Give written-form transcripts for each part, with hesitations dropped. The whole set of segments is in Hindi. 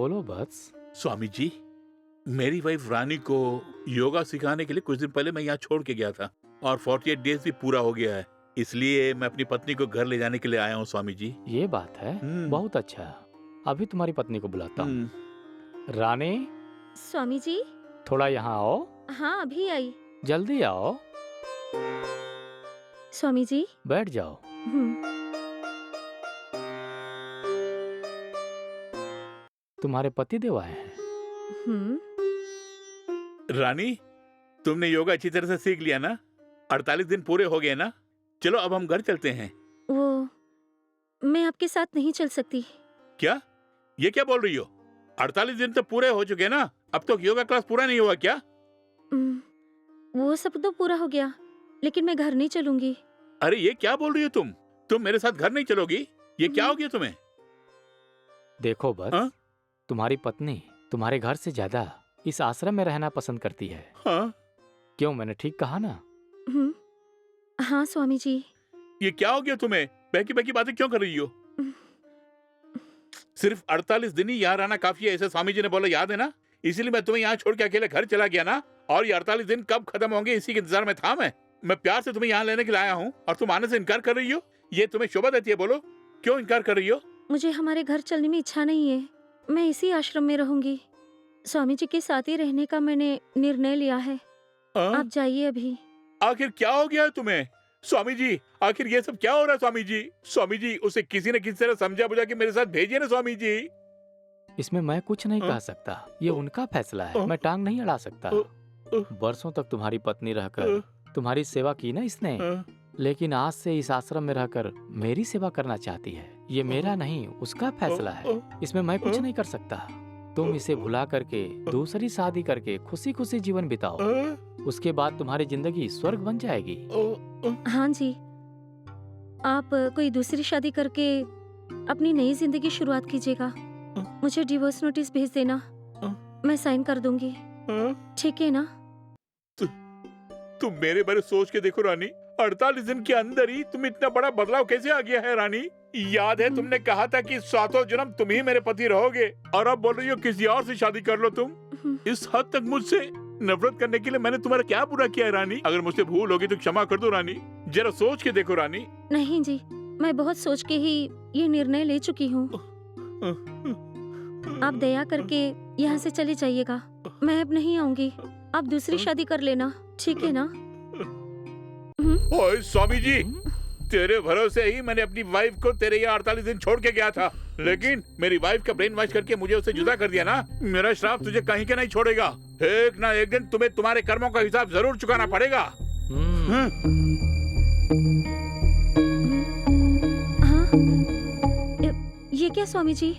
बोलो बस। स्वामी जी, मेरी वाइफ रानी को योगा सिखाने के लिए कुछ दिन पहले मैं यहाँ छोड़ के गया था और 48 डेज भी पूरा हो गया है, इसलिए मैं अपनी पत्नी को घर ले जाने के लिए आया हूँ स्वामी जी। ये बात है, बहुत अच्छा। अभी तुम्हारी पत्नी को बुलाता हूँ। रानी, स्वामी जी। थोड़ा यहाँ आओ। हाँ, अभी आई। जल्दी आओ। स्वामी जी, बैठ जाओ। तुम्हारे पति देव आए हैं। रानी, तुमने योगा अच्छी तरह से सीख लिया ना? 48 दिन पूरे हो गए ना? चलो अब हम घर चलते हैं। वो मैं आपके साथ नहीं चल सकती। क्या? ये क्या बोल रही हो? 48 दिन तो पूरे हो चुके ना, अब तक योगा क्लास पूरा नहीं हुआ क्या? वो सब तो पूरा हो गया, लेकिन मैं घर नहीं चलूंगी। अरे ये क्या बोल रही हो तुम मेरे साथ घर नहीं चलोगी? ये क्या हो गया तुम्हें? देखो बस, तुम्हारी पत्नी तुम्हारे घर से ज्यादा इस आश्रम में रहना पसंद करती है। हाँ? क्यों, मैंने ठीक कहा ना? हाँ स्वामी जी। ये क्या हो गया तुम्हें? बहकी बहकी बातें क्यों कर रही हो? सिर्फ 48 दिन ही यहाँ रहना काफी है, ऐसे स्वामी जी ने बोला, याद है ना? इसीलिए मैं तुम्हें यहाँ छोड़ के अकेले घर चला गया ना, और ये 48 दिन कब खत्म होंगे इसी के इंतजार में था मैं प्यार से तुम्हें यहाँ लेने के लिए आया हूँ और तुम आने से इनकार कर रही हो। ये तुम्हें शोभा देती है? बोलो, क्यों इनकार कर रही हो? मुझे हमारे घर चलने में इच्छा नहीं है, मैं इसी आश्रम में रहूंगी। स्वामी जी के साथ ही रहने का मैंने निर्णय लिया है। आप जाइए अभी। आखिर क्या हो गया है तुम्हें स्वामी जी? आखिर ये सब क्या हो रहा है स्वामी जी? स्वामी जी, उसे किसी न किसी तरह समझा बुझा के मेरे साथ भेजिए ना स्वामी जी। इसमें मैं कुछ नहीं कह सकता, ये उनका फैसला है, मैं टांग नहीं अड़ा सकता। बरसों तक तुम्हारी पत्नी रहकर तुम्हारी सेवा की ना इसने, लेकिन आज से इस आश्रम में रहकर मेरी सेवा करना चाहती है। ये मेरा नहीं, उसका फैसला है, इसमें मैं कुछ नहीं कर सकता। तुम इसे भुला करके दूसरी शादी करके खुशी खुशी जीवन बिताओ, उसके बाद तुम्हारी जिंदगी स्वर्ग बन जाएगी। हाँ जी, आप कोई दूसरी शादी करके अपनी नई जिंदगी शुरुआत कीजिएगा। मुझे डिवोर्स नोटिस भेज देना, मैं साइन कर दूंगी, ठीक है ना? तुम मेरे बारे सोच के देखो रानी, 48 दिन के अंदर ही तुम इतना बड़ा बदलाव कैसे आ गया है रानी? याद है तुमने कहा था कि सातों जन्म तुम ही मेरे पति रहोगे, और अब बोल रही हो किसी और से शादी कर लो तुम। इस हद तक मुझसे नफरत करने के लिए मैंने तुम्हारा क्या बुरा किया है रानी? अगर मुझसे भूल होगी तो क्षमा कर दो रानी, जरा सोच के देखो रानी। नहीं जी, मैं बहुत सोच के ही ये निर्णय ले चुकी हूँ। आप दया करके यहाँ से चले जाइएगा, मैं अब नहीं आऊंगी। आप दूसरी शादी कर लेना, ठीक है ना? ओए स्वामी जी, तेरे भरोसे ही मैंने अपनी वाइफ को तेरे यहाँ 48 दिन छोड़ के गया था, लेकिन मेरी वाइफ का ब्रेन वॉश करके मुझे उससे जुदा कर दिया ना। मेरा श्राप तुझे कहीं के नहीं छोड़ेगा, एक ना एक दिन तुम्हें तुम्हारे कर्मों का हिसाब जरूर चुकाना पड़ेगा। ये क्या स्वामी जी,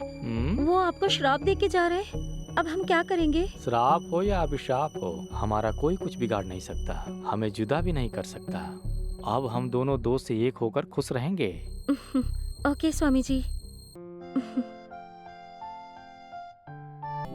वो आपको श्राप दे के जा रहे हैं? अब हम क्या करेंगे? श्राप हो या अभिशाप हो, हमारा कोई कुछ बिगाड़ नहीं सकता, हमें जुदा भी नहीं कर सकता। अब हम दोनों दो से एक होकर खुश रहेंगे। ओके स्वामी जी।